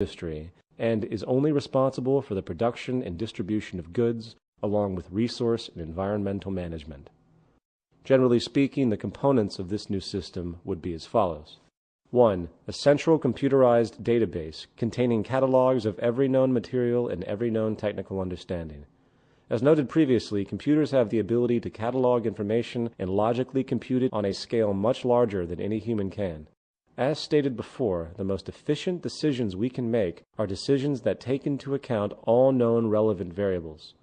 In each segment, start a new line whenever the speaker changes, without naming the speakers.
industry and is only responsible for the production and distribution of goods, along with resource and environmental management. Generally speaking, the components of this new system would be as follows. 1. A central computerized database containing catalogs of every known material and every known technical understanding. As noted previously, computers have the ability to catalog information and logically compute it on a scale much larger than any human can. As stated before, the most efficient decisions we can make are decisions that take into account all known relevant variables.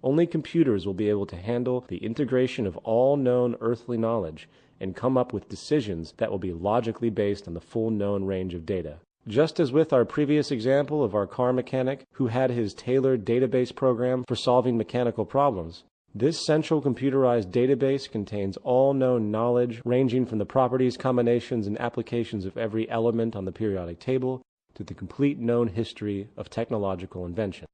Only computers will be able to handle the integration of all known earthly knowledge and come up with decisions that will be logically based on the full known range of data. Just as with our previous example of our car mechanic who had his tailored database program for solving mechanical problems, this central computerized database contains all known knowledge ranging from the properties, combinations, and applications of every element on the periodic table to the complete known history of technological invention.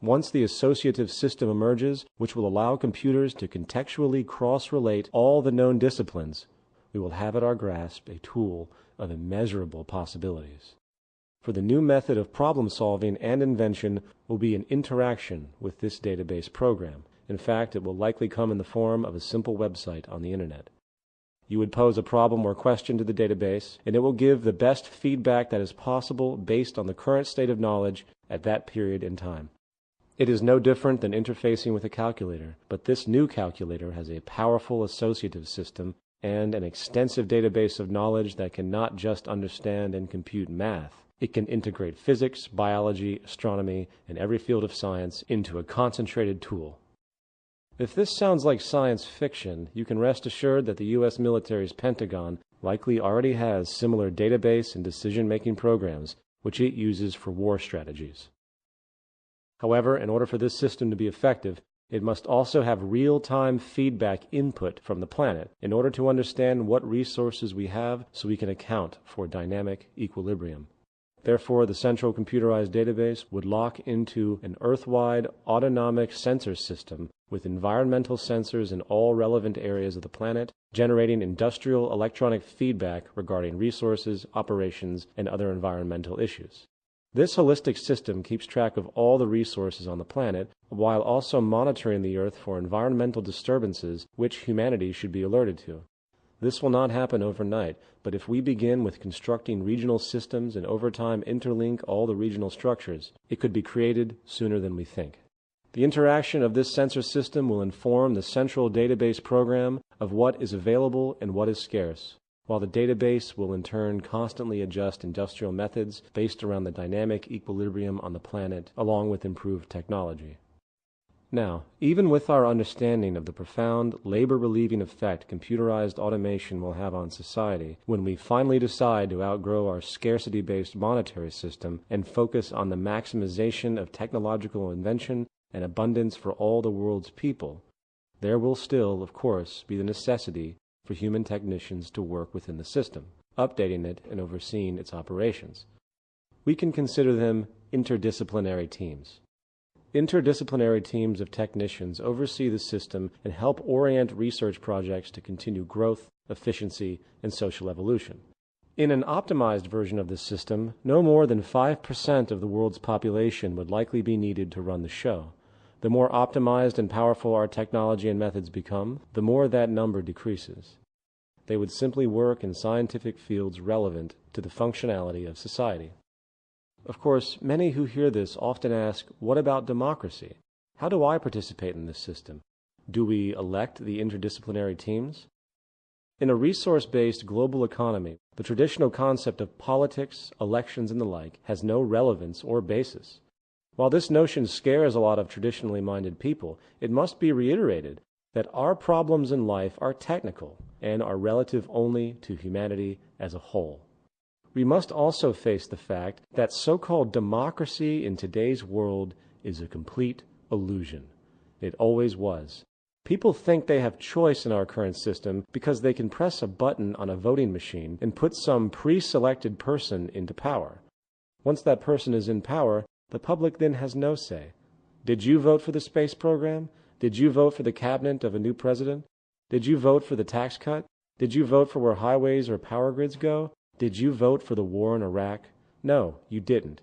Once the associative system emerges, which will allow computers to contextually cross-relate all the known disciplines, we will have at our grasp a tool of immeasurable possibilities. For the new method of problem-solving and invention will be an interaction with this database program. In fact, it will likely come in the form of a simple website on the Internet. You would pose a problem or question to the database, and it will give the best feedback that is possible based on the current state of knowledge at that period in time. It is no different than interfacing with a calculator, but this new calculator has a powerful associative system and an extensive database of knowledge that can not just understand and compute math. It can integrate physics, biology, astronomy, and every field of science into a concentrated tool. If this sounds like science fiction, you can rest assured that the U.S. military's Pentagon likely already has similar database and decision-making programs which it uses for war strategies. However, in order for this system to be effective, it must also have real-time feedback input from the planet in order to understand what resources we have so we can account for dynamic equilibrium. Therefore, the central computerized database would lock into an Earth-wide autonomic sensor system with environmental sensors in all relevant areas of the planet, generating industrial electronic feedback regarding resources, operations, and other environmental issues. This holistic system keeps track of all the resources on the planet while also monitoring the Earth for environmental disturbances which humanity should be alerted to. This will not happen overnight, but if we begin with constructing regional systems and over time interlink all the regional structures, it could be created sooner than we think. The interaction of this sensor system will inform the central database program of what is available and what is scarce, while the database will in turn constantly adjust industrial methods based around the dynamic equilibrium on the planet, along with improved technology. Now, even with our understanding of the profound labor-relieving effect computerized automation will have on society, when we finally decide to outgrow our scarcity-based monetary system and focus on the maximization of technological invention and abundance for all the world's people, there will still, of course, be the necessity for human technicians to work within the system, updating it and overseeing its operations. We can consider them interdisciplinary teams. Interdisciplinary teams of technicians oversee the system and help orient research projects to continue growth, efficiency, and social evolution. In an optimized version of this system, no more than 5% of the world's population would likely be needed to run the show. The more optimized and powerful our technology and methods become, the more that number decreases. They would simply work in scientific fields relevant to the functionality of society. Of course, many who hear this often ask, what about democracy? How do I participate in this system? Do we elect the interdisciplinary teams? In a resource-based global economy, the traditional concept of politics, elections, and the like has no relevance or basis. While this notion scares a lot of traditionally minded people, it must be reiterated that our problems in life are technical and are relative only to humanity as a whole. We must also face the fact that so-called democracy in today's world is a complete illusion. It always was. People think they have choice in our current system because they can press a button on a voting machine and put some pre-selected person into power. Once that person is in power, the public then has no say. Did you vote for the space program? Did you vote for the cabinet of a new president? Did you vote for the tax cut? Did you vote for where highways or power grids go? Did you vote for the war in Iraq? No, you didn't.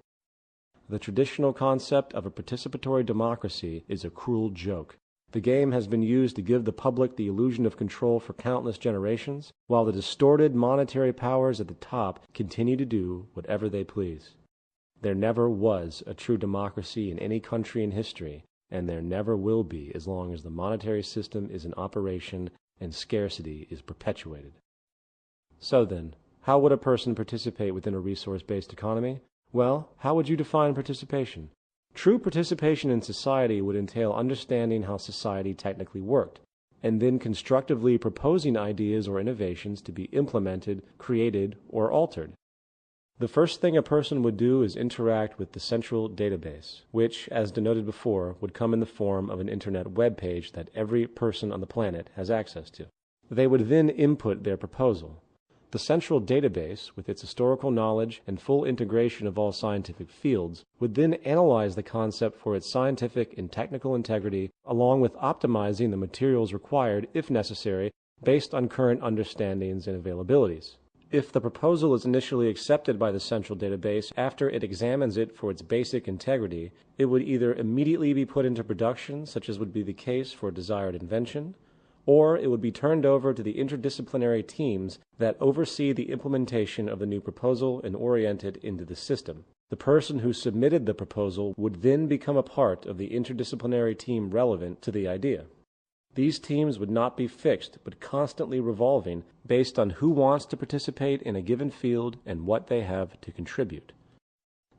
The traditional concept of a participatory democracy is a cruel joke. The game has been used to give the public the illusion of control for countless generations, while the distorted monetary powers at the top continue to do whatever they please. There never was a true democracy in any country in history, and there never will be as long as the monetary system is in operation and scarcity is perpetuated. So then, how would a person participate within a resource-based economy? Well, how would you define participation? True participation in society would entail understanding how society technically worked, and then constructively proposing ideas or innovations to be implemented, created, or altered. The first thing a person would do is interact with the central database, which, as denoted before, would come in the form of an internet web page that every person on the planet has access to. They would then input their proposal. The central database, with its historical knowledge and full integration of all scientific fields, would then analyze the concept for its scientific and technical integrity, along with optimizing the materials required, if necessary, based on current understandings and availabilities. If the proposal is initially accepted by the central database, after it examines it for its basic integrity, it would either immediately be put into production, such as would be the case for a desired invention, or it would be turned over to the interdisciplinary teams that oversee the implementation of the new proposal and orient it into the system. The person who submitted the proposal would then become a part of the interdisciplinary team relevant to the idea. These teams would not be fixed, but constantly revolving based on who wants to participate in a given field and what they have to contribute.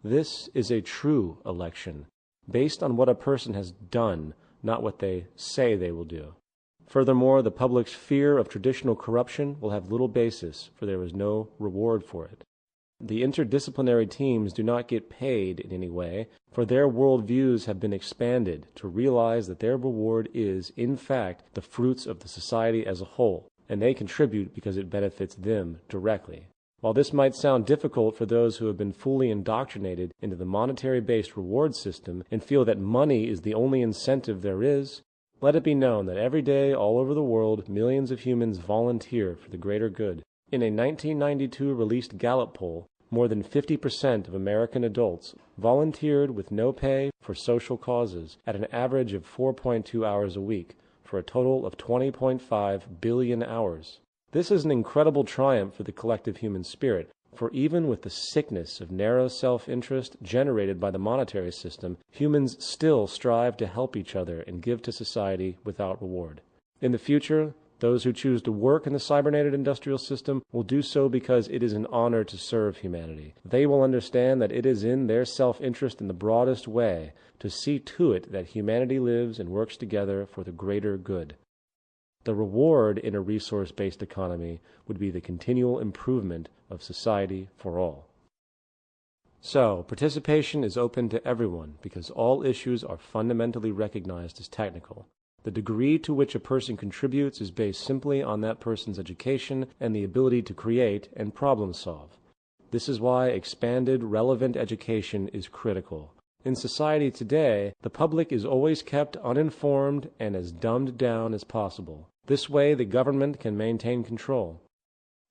This is a true election, based on what a person has done, not what they say they will do. Furthermore, the public's fear of traditional corruption will have little basis, for there is no reward for it. The interdisciplinary teams do not get paid in any way, for their worldviews have been expanded to realize that their reward is, in fact, the fruits of the society as a whole, and they contribute because it benefits them directly. While this might sound difficult for those who have been fully indoctrinated into the monetary-based reward system and feel that money is the only incentive there is, let it be known that every day all over the world millions of humans volunteer for the greater good. In a 1992 released Gallup poll, more than 50% of American adults volunteered with no pay for social causes at an average of 4.2 hours a week, for a total of 20.5 billion hours. This is an incredible triumph for the collective human spirit, for even with the sickness of narrow self-interest generated by the monetary system, humans still strive to help each other and give to society without reward. In the future, those who choose to work in the cybernetic industrial system will do so because it is an honor to serve humanity. They will understand that it is in their self-interest in the broadest way to see to it that humanity lives and works together for the greater good. The reward in a resource-based economy would be the continual improvement of society for all. So, participation is open to everyone because all issues are fundamentally recognized as technical. The degree to which a person contributes is based simply on that person's education and the ability to create and problem solve. This is why expanded, relevant education is critical. In society today, the public is always kept uninformed and as dumbed down as possible. This way, the government can maintain control.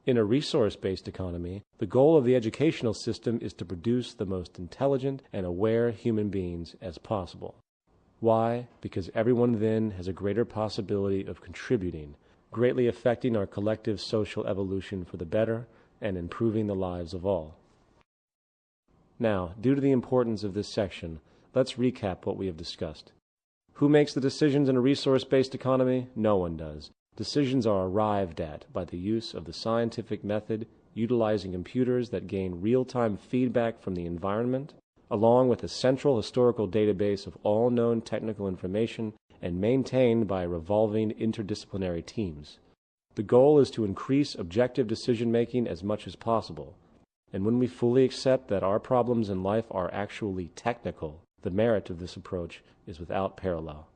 In a resource-based economy, the goal of the educational system is to produce the most intelligent and aware human beings as possible. Why? Because everyone then has a greater possibility of contributing, greatly affecting our collective social evolution for the better and improving the lives of all. Now, due to the importance of this section, let's recap what we have discussed. Who makes the decisions in a resource-based economy? No one does. Decisions are arrived at by the use of the scientific method, utilizing computers that gain real-time feedback from the environment, along with a central historical database of all known technical information and maintained by revolving interdisciplinary teams. The goal is to increase objective decision-making as much as possible, and when we fully accept that our problems in life are actually technical, the merit of this approach is without parallel.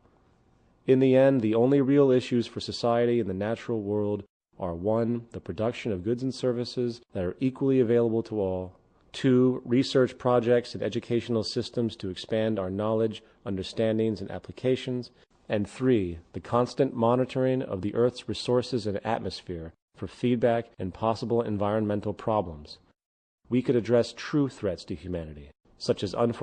In the end, the only real issues for society in the natural world are 1. The production of goods and services that are equally available to all, 2. Research projects and educational systems to expand our knowledge, understandings, and applications, and 3. The constant monitoring of the Earth's resources and atmosphere for feedback and possible environmental problems. We could address true threats to humanity, such as unforeseen